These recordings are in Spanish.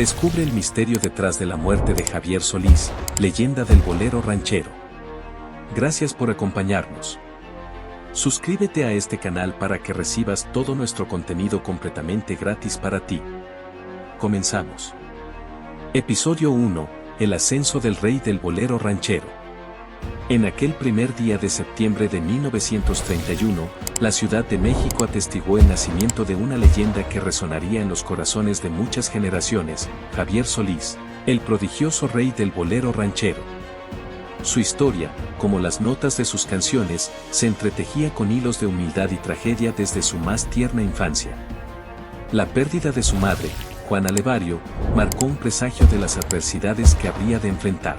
Descubre el misterio detrás de la muerte de Javier Solís, leyenda del bolero ranchero. Gracias por acompañarnos. Suscríbete a este canal para que recibas todo nuestro contenido completamente gratis para ti. Comenzamos. Episodio 1. El ascenso del rey del bolero ranchero. En aquel primer día de septiembre de 1931, la Ciudad de México atestiguó el nacimiento de una leyenda que resonaría en los corazones de muchas generaciones, Javier Solís, el prodigioso rey del bolero ranchero. Su historia, como las notas de sus canciones, se entretejía con hilos de humildad y tragedia desde su más tierna infancia. La pérdida de su madre, Juana Levario, marcó un presagio de las adversidades que habría de enfrentar.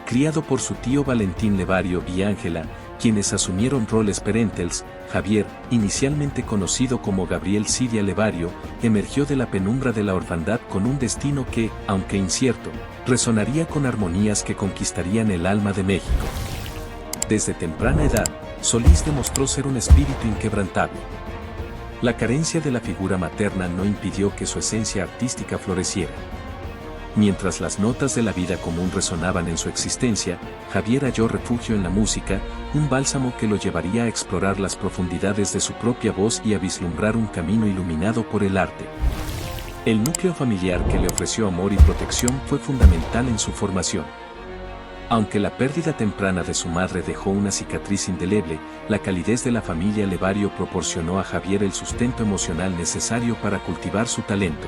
Criado por su tío Valentín Levario y Ángela, quienes asumieron roles parentales, Javier, inicialmente conocido como Gabriel Siria Levario, emergió de la penumbra de la orfandad con un destino que, aunque incierto, resonaría con armonías que conquistarían el alma de México. Desde temprana edad, Solís demostró ser un espíritu inquebrantable. La carencia de la figura materna no impidió que su esencia artística floreciera. Mientras las notas de la vida común resonaban en su existencia, Javier halló refugio en la música, un bálsamo que lo llevaría a explorar las profundidades de su propia voz y a vislumbrar un camino iluminado por el arte. El núcleo familiar que le ofreció amor y protección fue fundamental en su formación. Aunque la pérdida temprana de su madre dejó una cicatriz indeleble, la calidez de la familia Levario proporcionó a Javier el sustento emocional necesario para cultivar su talento.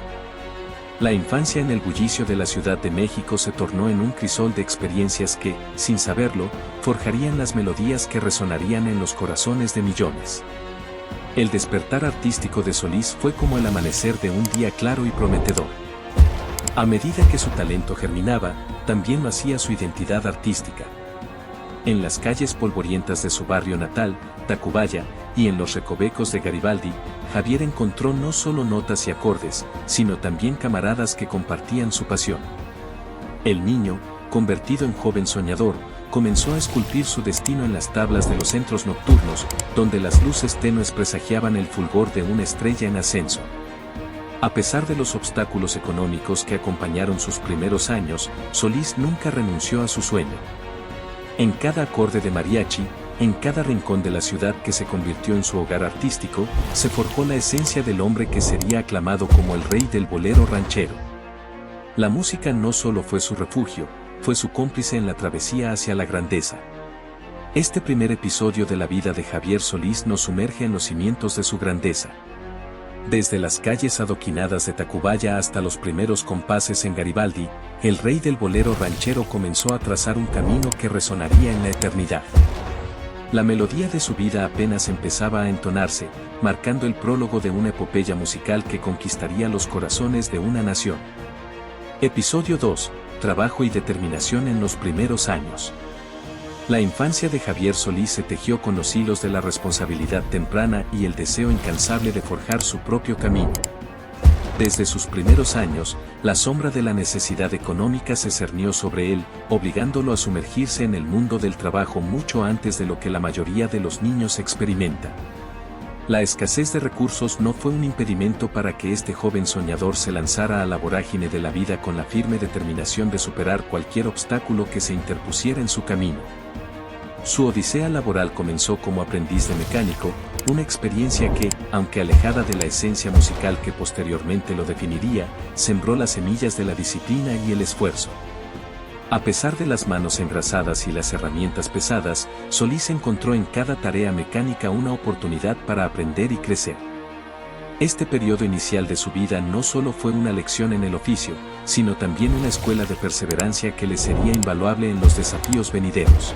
La infancia en el bullicio de la Ciudad de México se tornó en un crisol de experiencias que, sin saberlo, forjarían las melodías que resonarían en los corazones de millones. El despertar artístico de Solís fue como el amanecer de un día claro y prometedor. A medida que su talento germinaba, también lo hacía su identidad artística. En las calles polvorientas de su barrio natal, Tacubaya, y en los recovecos de Garibaldi, Javier encontró no solo notas y acordes, sino también camaradas que compartían su pasión. El niño, convertido en joven soñador, comenzó a esculpir su destino en las tablas de los centros nocturnos, donde las luces tenues presagiaban el fulgor de una estrella en ascenso. A pesar de los obstáculos económicos que acompañaron sus primeros años, Solís nunca renunció a su sueño. En cada acorde de mariachi, en cada rincón de la ciudad que se convirtió en su hogar artístico, se forjó la esencia del hombre que sería aclamado como el rey del bolero ranchero. La música no solo fue su refugio, fue su cómplice en la travesía hacia la grandeza. Este primer episodio de la vida de Javier Solís nos sumerge en los cimientos de su grandeza. Desde las calles adoquinadas de Tacubaya hasta los primeros compases en Garibaldi, el rey del bolero ranchero comenzó a trazar un camino que resonaría en la eternidad. La melodía de su vida apenas empezaba a entonarse, marcando el prólogo de una epopeya musical que conquistaría los corazones de una nación. Episodio 2. Trabajo y determinación en los primeros años. La infancia de Javier Solís se tejió con los hilos de la responsabilidad temprana y el deseo incansable de forjar su propio camino. Desde sus primeros años, la sombra de la necesidad económica se cernió sobre él, obligándolo a sumergirse en el mundo del trabajo mucho antes de lo que la mayoría de los niños experimenta. La escasez de recursos no fue un impedimento para que este joven soñador se lanzara a la vorágine de la vida con la firme determinación de superar cualquier obstáculo que se interpusiera en su camino. Su odisea laboral comenzó como aprendiz de mecánico, una experiencia que, aunque alejada de la esencia musical que posteriormente lo definiría, sembró las semillas de la disciplina y el esfuerzo. A pesar de las manos engrasadas y las herramientas pesadas, Solís encontró en cada tarea mecánica una oportunidad para aprender y crecer. Este periodo inicial de su vida no solo fue una lección en el oficio, sino también una escuela de perseverancia que le sería invaluable en los desafíos venideros.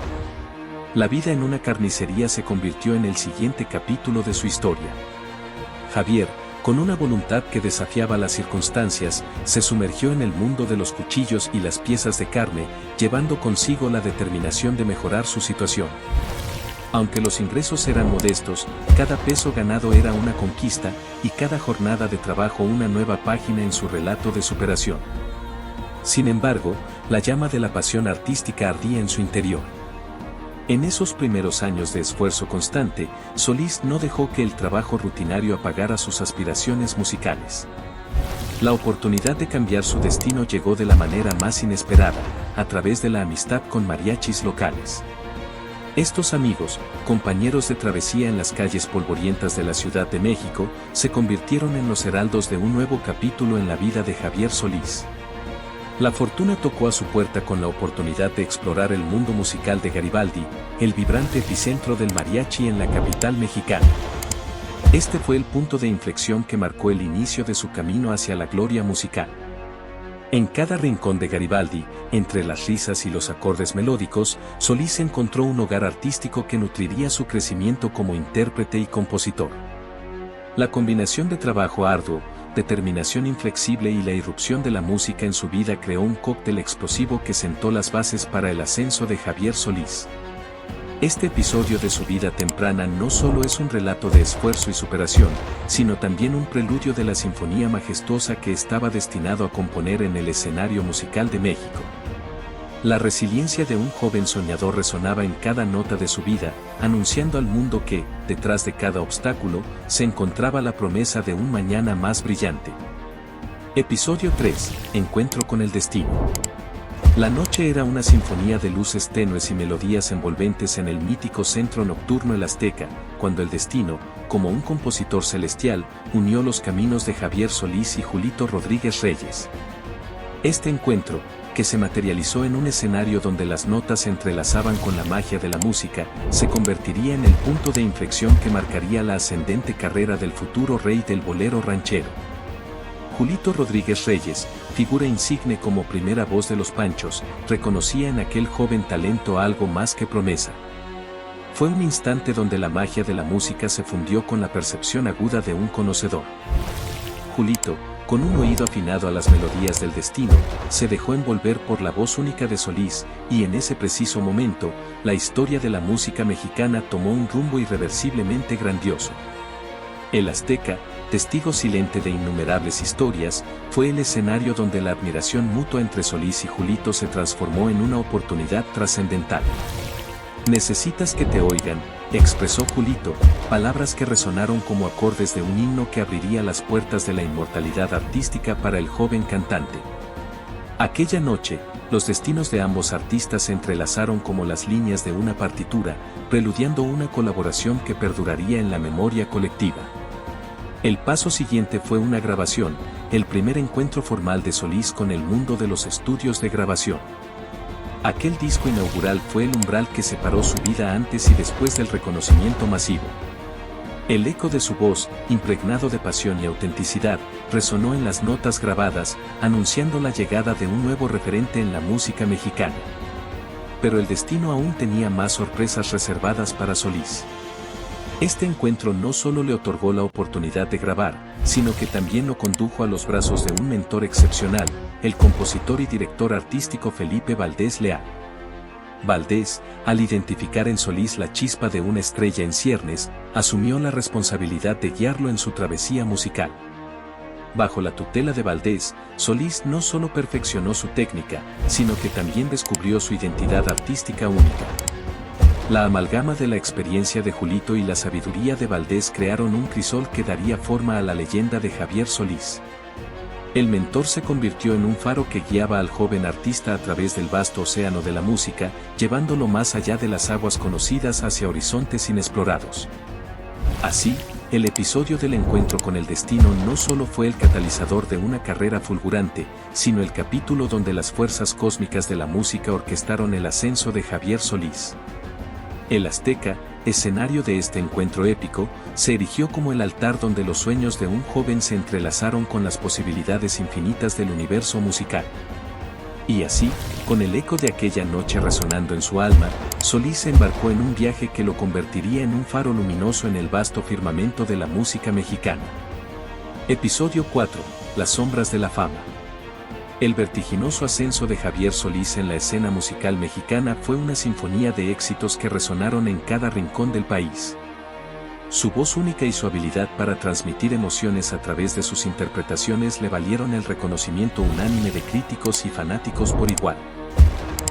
La vida en una carnicería se convirtió en el siguiente capítulo de su historia. Javier, con una voluntad que desafiaba las circunstancias, se sumergió en el mundo de los cuchillos y las piezas de carne, llevando consigo la determinación de mejorar su situación. Aunque los ingresos eran modestos, cada peso ganado era una conquista, y cada jornada de trabajo una nueva página en su relato de superación. Sin embargo, la llama de la pasión artística ardía en su interior. En esos primeros años de esfuerzo constante, Solís no dejó que el trabajo rutinario apagara sus aspiraciones musicales. La oportunidad de cambiar su destino llegó de la manera más inesperada, a través de la amistad con mariachis locales. Estos amigos, compañeros de travesía en las calles polvorientas de la Ciudad de México, se convirtieron en los heraldos de un nuevo capítulo en la vida de Javier Solís. La fortuna tocó a su puerta con la oportunidad de explorar el mundo musical de Garibaldi, el vibrante epicentro del mariachi en la capital mexicana. Este fue el punto de inflexión que marcó el inicio de su camino hacia la gloria musical. En cada rincón de Garibaldi, entre las risas y los acordes melódicos, Solís encontró un hogar artístico que nutriría su crecimiento como intérprete y compositor. La combinación de trabajo arduo, determinación inflexible y la irrupción de la música en su vida creó un cóctel explosivo que sentó las bases para el ascenso de Javier Solís. Este episodio de su vida temprana no solo es un relato de esfuerzo y superación, sino también un preludio de la sinfonía majestuosa que estaba destinado a componer en el escenario musical de México. La resiliencia de un joven soñador resonaba en cada nota de su vida, anunciando al mundo que, detrás de cada obstáculo, se encontraba la promesa de un mañana más brillante. Episodio 3. Encuentro con el destino. La noche era una sinfonía de luces tenues y melodías envolventes en el mítico centro nocturno El Azteca, cuando el destino, como un compositor celestial, unió los caminos de Javier Solís y Julito Rodríguez Reyes. Este encuentro, que se materializó en un escenario donde las notas se entrelazaban con la magia de la música, se convertiría en el punto de inflexión que marcaría la ascendente carrera del futuro rey del bolero ranchero. Julito Rodríguez Reyes, figura insigne como primera voz de Los Panchos, reconocía en aquel joven talento algo más que promesa. Fue un instante donde la magia de la música se fundió con la percepción aguda de un conocedor. Julito, con un oído afinado a las melodías del destino, se dejó envolver por la voz única de Solís, y en ese preciso momento, la historia de la música mexicana tomó un rumbo irreversiblemente grandioso. El Azteca, testigo silente de innumerables historias, fue el escenario donde la admiración mutua entre Solís y Julito se transformó en una oportunidad trascendental. «Necesitas que te oigan», expresó Julito, palabras que resonaron como acordes de un himno que abriría las puertas de la inmortalidad artística para el joven cantante. Aquella noche, los destinos de ambos artistas se entrelazaron como las líneas de una partitura, preludiando una colaboración que perduraría en la memoria colectiva. El paso siguiente fue una grabación, el primer encuentro formal de Solís con el mundo de los estudios de grabación. Aquel disco inaugural fue el umbral que separó su vida antes y después del reconocimiento masivo. El eco de su voz, impregnado de pasión y autenticidad, resonó en las notas grabadas, anunciando la llegada de un nuevo referente en la música mexicana. Pero el destino aún tenía más sorpresas reservadas para Solís. Este encuentro no solo le otorgó la oportunidad de grabar, sino que también lo condujo a los brazos de un mentor excepcional, el compositor y director artístico Felipe Valdés Leal. Valdés, al identificar en Solís la chispa de una estrella en ciernes, asumió la responsabilidad de guiarlo en su travesía musical. Bajo la tutela de Valdés, Solís no solo perfeccionó su técnica, sino que también descubrió su identidad artística única. La amalgama de la experiencia de Julito y la sabiduría de Valdés crearon un crisol que daría forma a la leyenda de Javier Solís. El mentor se convirtió en un faro que guiaba al joven artista a través del vasto océano de la música, llevándolo más allá de las aguas conocidas hacia horizontes inexplorados. Así, el episodio del encuentro con el destino no solo fue el catalizador de una carrera fulgurante, sino el capítulo donde las fuerzas cósmicas de la música orquestaron el ascenso de Javier Solís. El Azteca, escenario de este encuentro épico, se erigió como el altar donde los sueños de un joven se entrelazaron con las posibilidades infinitas del universo musical. Y así, con el eco de aquella noche resonando en su alma, Solís se embarcó en un viaje que lo convertiría en un faro luminoso en el vasto firmamento de la música mexicana. Episodio 4. Las sombras de la fama. El vertiginoso ascenso de Javier Solís en la escena musical mexicana fue una sinfonía de éxitos que resonaron en cada rincón del país. Su voz única y su habilidad para transmitir emociones a través de sus interpretaciones le valieron el reconocimiento unánime de críticos y fanáticos por igual.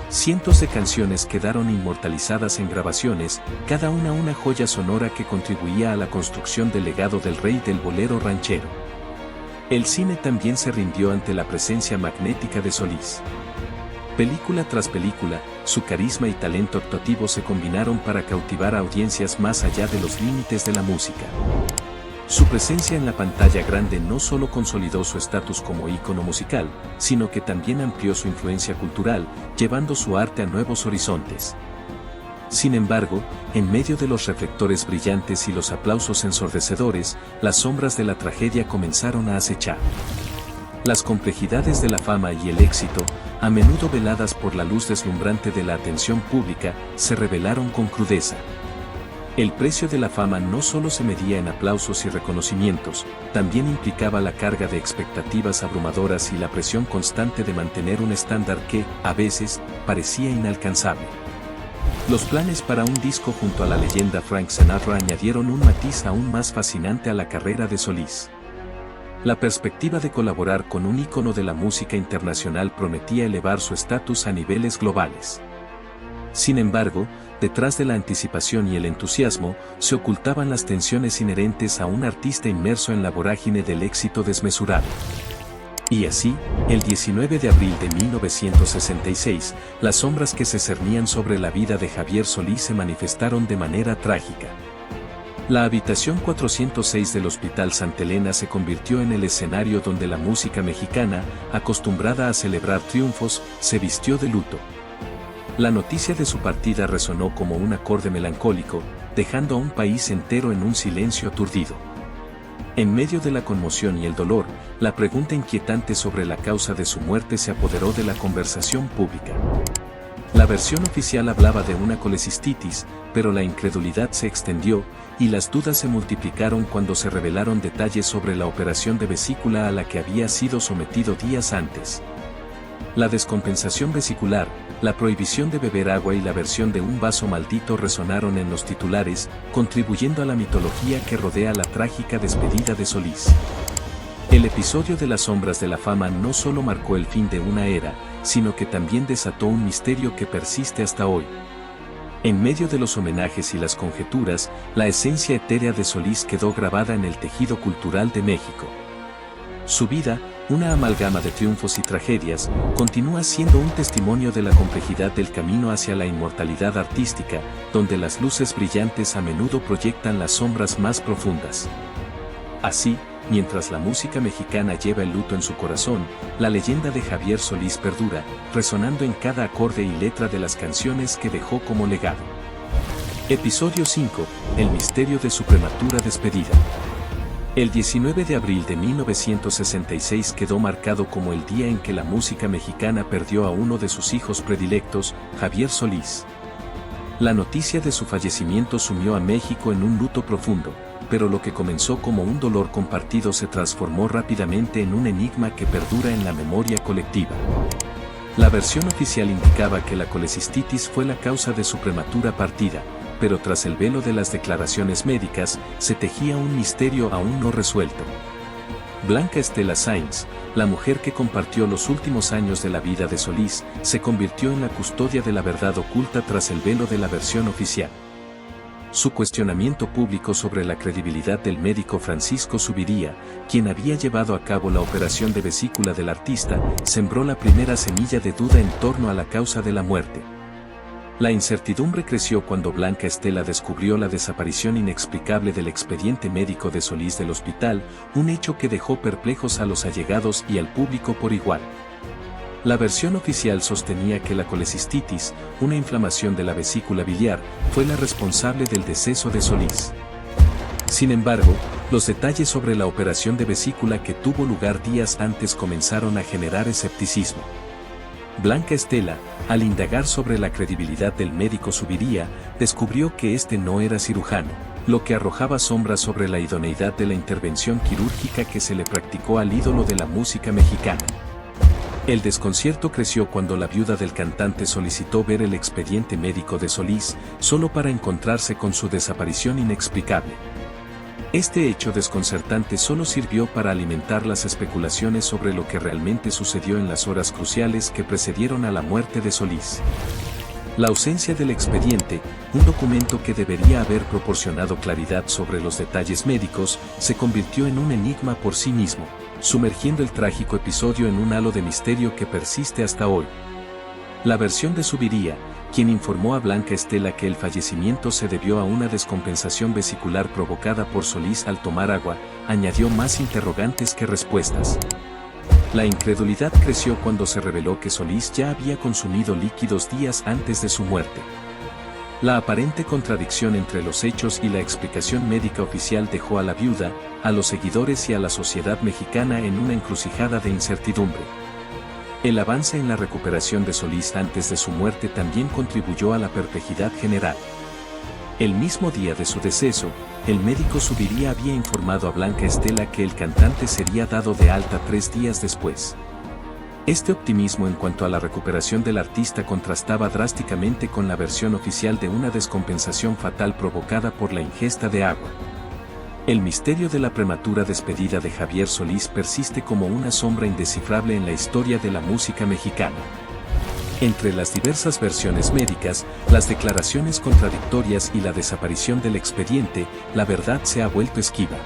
Cientos de canciones quedaron inmortalizadas en grabaciones, cada una joya sonora que contribuía a la construcción del legado del rey del bolero ranchero. El cine también se rindió ante la presencia magnética de Solís. Película tras película, su carisma y talento actuativo se combinaron para cautivar a audiencias más allá de los límites de la música. Su presencia en la pantalla grande no solo consolidó su estatus como ícono musical, sino que también amplió su influencia cultural, llevando su arte a nuevos horizontes. Sin embargo, en medio de los reflectores brillantes y los aplausos ensordecedores, las sombras de la tragedia comenzaron a acechar. Las complejidades de la fama y el éxito, a menudo veladas por la luz deslumbrante de la atención pública, se revelaron con crudeza. El precio de la fama no solo se medía en aplausos y reconocimientos, también implicaba la carga de expectativas abrumadoras y la presión constante de mantener un estándar que, a veces, parecía inalcanzable. Los planes para un disco junto a la leyenda Frank Sinatra añadieron un matiz aún más fascinante a la carrera de Solís. La perspectiva de colaborar con un ícono de la música internacional prometía elevar su estatus a niveles globales. Sin embargo, detrás de la anticipación y el entusiasmo, se ocultaban las tensiones inherentes a un artista inmerso en la vorágine del éxito desmesurado. Y así, el 19 de abril de 1966, las sombras que se cernían sobre la vida de Javier Solís se manifestaron de manera trágica. La habitación 406 del Hospital Santa Elena se convirtió en el escenario donde la música mexicana, acostumbrada a celebrar triunfos, se vistió de luto. La noticia de su partida resonó como un acorde melancólico, dejando a un país entero en un silencio aturdido. En medio de la conmoción y el dolor, la pregunta inquietante sobre la causa de su muerte se apoderó de la conversación pública. La versión oficial hablaba de una colecistitis, pero la incredulidad se extendió, y las dudas se multiplicaron cuando se revelaron detalles sobre la operación de vesícula a la que había sido sometido días antes. La descompensación vesicular, la prohibición de beber agua y la versión de un vaso maldito resonaron en los titulares, contribuyendo a la mitología que rodea la trágica despedida de Solís. El episodio de las sombras de la fama no solo marcó el fin de una era, sino que también desató un misterio que persiste hasta hoy. En medio de los homenajes y las conjeturas, la esencia etérea de Solís quedó grabada en el tejido cultural de México. Su vida, una amalgama de triunfos y tragedias, continúa siendo un testimonio de la complejidad del camino hacia la inmortalidad artística, donde las luces brillantes a menudo proyectan las sombras más profundas. Así, mientras la música mexicana lleva el luto en su corazón, la leyenda de Javier Solís perdura, resonando en cada acorde y letra de las canciones que dejó como legado. Episodio 5: El misterio de su prematura despedida. El 19 de abril de 1966 quedó marcado como el día en que la música mexicana perdió a uno de sus hijos predilectos, Javier Solís. La noticia de su fallecimiento sumió a México en un luto profundo, pero lo que comenzó como un dolor compartido se transformó rápidamente en un enigma que perdura en la memoria colectiva. La versión oficial indicaba que la colecistitis fue la causa de su prematura partida, pero tras el velo de las declaraciones médicas, se tejía un misterio aún no resuelto. Blanca Estela Sainz, la mujer que compartió los últimos años de la vida de Solís, se convirtió en la custodia de la verdad oculta tras el velo de la versión oficial. Su cuestionamiento público sobre la credibilidad del médico Francisco Zuviría, quien había llevado a cabo la operación de vesícula del artista, sembró la primera semilla de duda en torno a la causa de la muerte. La incertidumbre creció cuando Blanca Estela descubrió la desaparición inexplicable del expediente médico de Solís del hospital, un hecho que dejó perplejos a los allegados y al público por igual. La versión oficial sostenía que la colecistitis, una inflamación de la vesícula biliar, fue la responsable del deceso de Solís. Sin embargo, los detalles sobre la operación de vesícula que tuvo lugar días antes comenzaron a generar escepticismo. Blanca Estela, al indagar sobre la credibilidad del médico Zuviría, descubrió que este no era cirujano, lo que arrojaba sombras sobre la idoneidad de la intervención quirúrgica que se le practicó al ídolo de la música mexicana. El desconcierto creció cuando la viuda del cantante solicitó ver el expediente médico de Solís, solo para encontrarse con su desaparición inexplicable. Este hecho desconcertante solo sirvió para alimentar las especulaciones sobre lo que realmente sucedió en las horas cruciales que precedieron a la muerte de Solís. La ausencia del expediente, un documento que debería haber proporcionado claridad sobre los detalles médicos, se convirtió en un enigma por sí mismo. sumergiendo el trágico episodio en un halo de misterio que persiste hasta hoy. La versión de Zuviría, quien informó a Blanca Estela que el fallecimiento se debió a una descompensación vesicular provocada por Solís al tomar agua, añadió más interrogantes que respuestas. La incredulidad creció cuando se reveló que Solís ya había consumido líquidos días antes de su muerte. La aparente contradicción entre los hechos y la explicación médica oficial dejó a la viuda, a los seguidores y a la sociedad mexicana en una encrucijada de incertidumbre. El avance en la recuperación de Solís antes de su muerte también contribuyó a la perplejidad general. El mismo día de su deceso, el médico Zuviría había informado a Blanca Estela que el cantante sería dado de alta 3 días después. Este optimismo en cuanto a la recuperación del artista contrastaba drásticamente con la versión oficial de una descompensación fatal provocada por la ingesta de agua. El misterio de la prematura despedida de Javier Solís persiste como una sombra indescifrable en la historia de la música mexicana. Entre las diversas versiones médicas, las declaraciones contradictorias y la desaparición del expediente, la verdad se ha vuelto esquiva.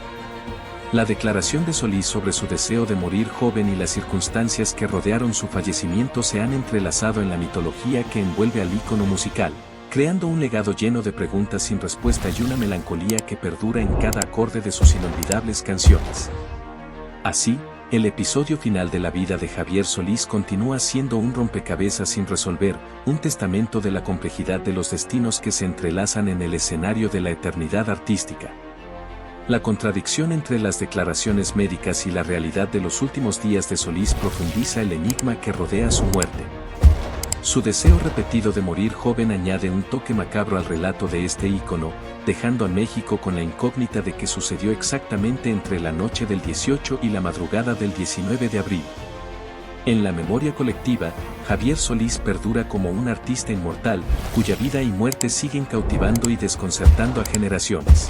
La declaración de Solís sobre su deseo de morir joven y las circunstancias que rodearon su fallecimiento se han entrelazado en la mitología que envuelve al ícono musical, creando un legado lleno de preguntas sin respuesta y una melancolía que perdura en cada acorde de sus inolvidables canciones. Así, el episodio final de la vida de Javier Solís continúa siendo un rompecabezas sin resolver, un testamento de la complejidad de los destinos que se entrelazan en el escenario de la eternidad artística. La contradicción entre las declaraciones médicas y la realidad de los últimos días de Solís profundiza el enigma que rodea su muerte. Su deseo repetido de morir joven añade un toque macabro al relato de este ícono, dejando a México con la incógnita de qué sucedió exactamente entre la noche del 18 y la madrugada del 19 de abril. En la memoria colectiva, Javier Solís perdura como un artista inmortal, cuya vida y muerte siguen cautivando y desconcertando a generaciones.